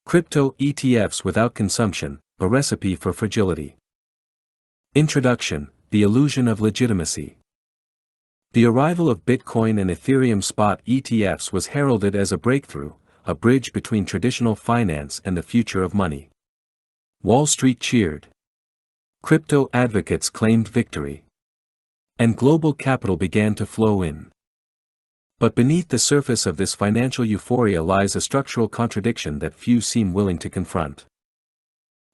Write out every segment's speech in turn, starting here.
Crypto ETFs without consumption, a recipe for fragility. Introduction: The illusion of legitimacy. The arrival of Bitcoin and Ethereum spot ETFs was heralded as a breakthrough, a bridge between traditional finance and the future of money. Wall Street cheered. Crypto advocates claimed victory. And global capital began to flow in. But beneath the surface of this financial euphoria lies a structural contradiction that few seem willing to confront.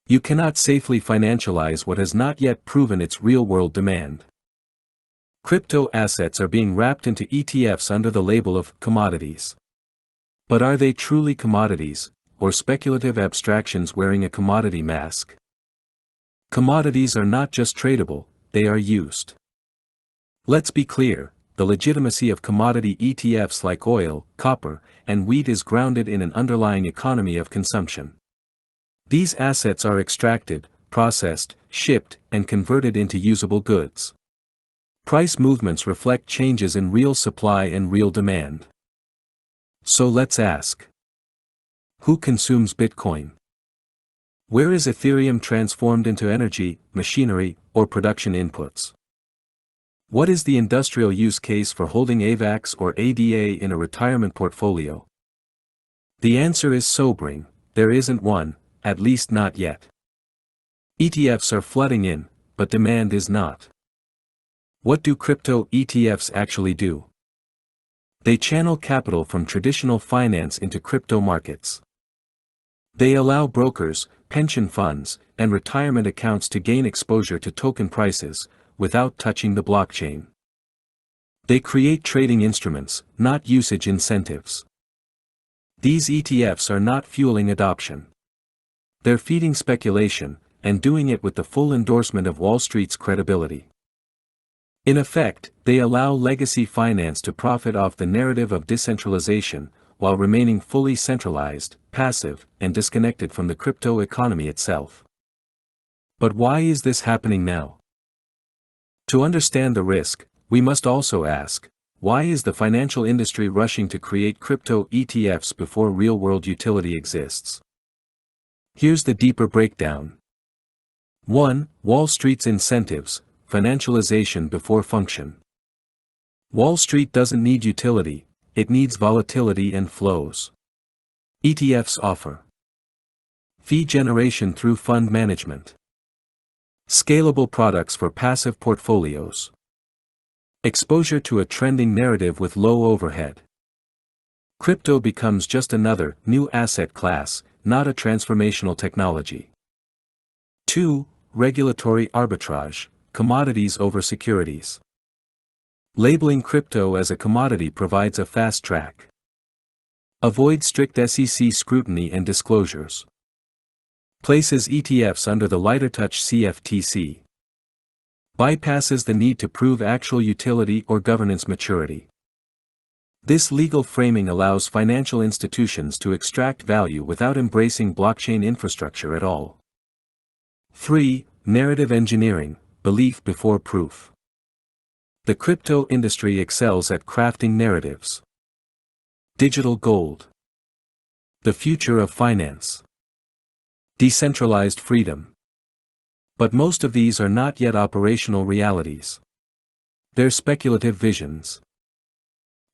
You cannot safely financialize what has not yet proven its real-world demand. Crypto assets are being wrapped into ETFs under the label of commodities. But are they truly commodities, or speculative abstractions wearing a commodity mask? Commodities are not just tradable, they are used. Let's be clear, the legitimacy of commodity ETFs like oil, copper, and wheat is grounded in an underlying economy of consumption. These assets are extracted, processed, shipped, and converted into usable goods. Price movements reflect changes in real supply and real demand. So let's ask: who consumes Bitcoin? Where is Ethereum transformed into energy, machinery, or production inputs? What is the industrial use case for holding AVAX or ADA in a retirement portfolio? The answer is sobering: there isn't one, at least not yet. ETFs are flooding in, but demand is not. What do crypto ETFs actually do? They channel capital from traditional finance into crypto markets. They allow brokers, pension funds, and retirement accounts to gain exposure to token prices, without touching the blockchain. They create trading instruments, not usage incentives. These ETFs are not fueling adoption. They're feeding speculation, and doing it with the full endorsement of Wall Street's credibility. In effect, they allow legacy finance to profit off the narrative of decentralization, while remaining fully centralized, passive, and disconnected from the crypto economy itself. But why is this happening now? To understand the risk, we must also ask, why is the financial industry rushing to create crypto ETFs before real-world utility exists? Here's the deeper breakdown. 1. Wall Street's incentives, financialization before function. Wall Street doesn't need utility, it needs volatility and flows. ETFs offer fee generation through fund management. Scalable products for passive portfolios. Exposure to a trending narrative with low overhead. Crypto becomes just another, new asset class, not a transformational technology. 2. Regulatory arbitrage, commodities over securities. Labeling crypto as a commodity provides a fast track. Avoid strict SEC scrutiny and disclosures. Places ETFs under the lighter touch CFTC. Bypasses the need to prove actual utility or governance maturity. This legal framing allows financial institutions to extract value without embracing blockchain infrastructure at all. 3. Narrative engineering, belief before proof. The crypto industry excels at crafting narratives. Digital gold. The future of finance. Decentralized freedom. But most of these are not yet operational realities. They're speculative visions.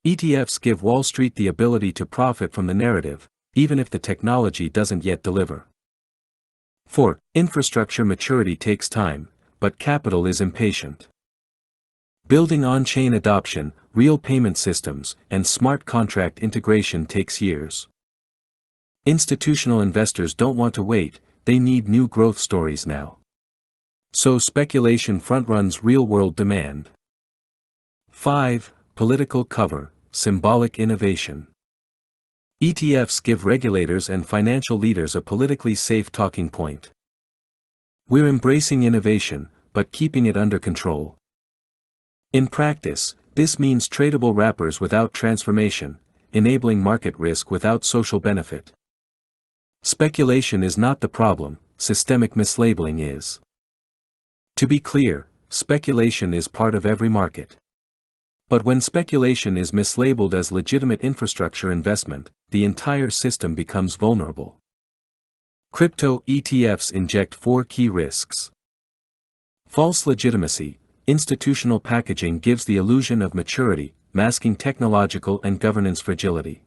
ETFs give Wall Street the ability to profit from the narrative, even if the technology doesn't yet deliver. 4. Infrastructure maturity takes time, but capital is impatient. Building on-chain adoption, real payment systems, and smart contract integration takes years. Institutional investors don't want to wait, they need new growth stories now. So speculation front-runs real-world demand. 5. Political cover, symbolic innovation. ETFs give regulators and financial leaders a politically safe talking point. We're embracing innovation, but keeping it under control. In practice, this means tradable wrappers without transformation, enabling market risk without social benefit. Speculation is not the problem, systemic mislabeling is. To be clear, speculation is part of every market. But when speculation is mislabeled as legitimate infrastructure investment, the entire system becomes vulnerable. Crypto ETFs inject 4 key risks. False legitimacy. Institutional packaging gives the illusion of maturity, masking technological and governance fragility.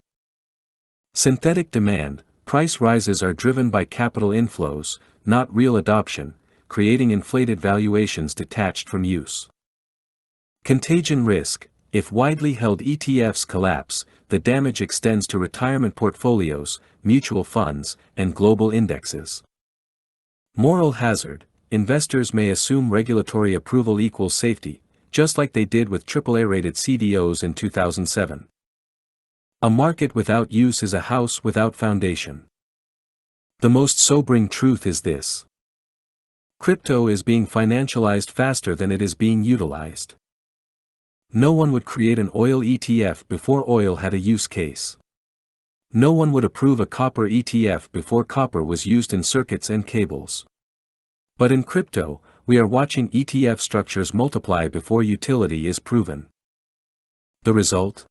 Synthetic demand. Price rises are driven by capital inflows, not real adoption, creating inflated valuations detached from use. Contagion risk. If widely held ETFs collapse, the damage extends to retirement portfolios, mutual funds, and global indexes. Moral hazard. Investors may assume regulatory approval equals safety, just like they did with AAA-rated CDOs in 2007. A market without use is a house without foundation. The most sobering truth is this. Crypto is being financialized faster than it is being utilized. No one would create an oil ETF before oil had a use case. No one would approve a copper ETF before copper was used in circuits and cables. But in crypto, we are watching ETF structures multiply before utility is proven. The result?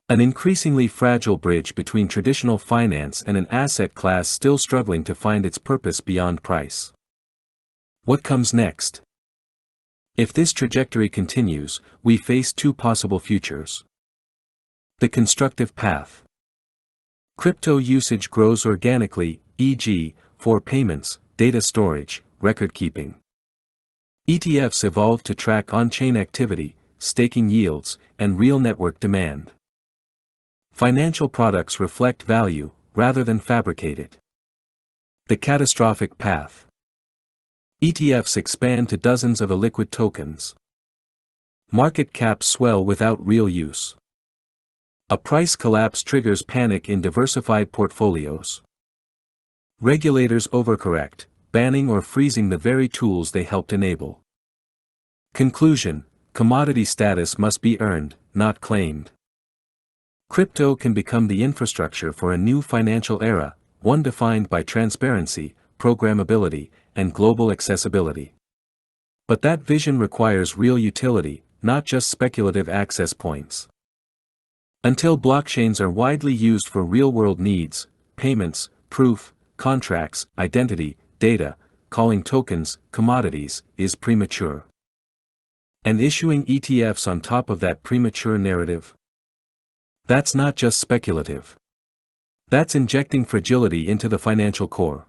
An increasingly fragile bridge between traditional finance and an asset class still struggling to find its purpose beyond price. What comes next? If this trajectory continues, we face 2 possible futures. The constructive path. Crypto usage grows organically, e.g., for payments, data storage, record keeping. ETFs evolve to track on-chain activity, staking yields, and real network demand. Financial products reflect value, rather than fabricate it. The catastrophic path. ETFs expand to dozens of illiquid tokens. Market caps swell without real use. A price collapse triggers panic in diversified portfolios. Regulators overcorrect, banning or freezing the very tools they helped enable. Conclusion: commodity status must be earned, not claimed. Crypto can become the infrastructure for a new financial era, one defined by transparency, programmability, and global accessibility. But that vision requires real utility, not just speculative access points. Until blockchains are widely used for real-world needs, payments, proof, contracts, identity, data, calling tokens, commodities, is premature. And issuing ETFs on top of that premature narrative? That's not just speculative. That's injecting fragility into the financial core.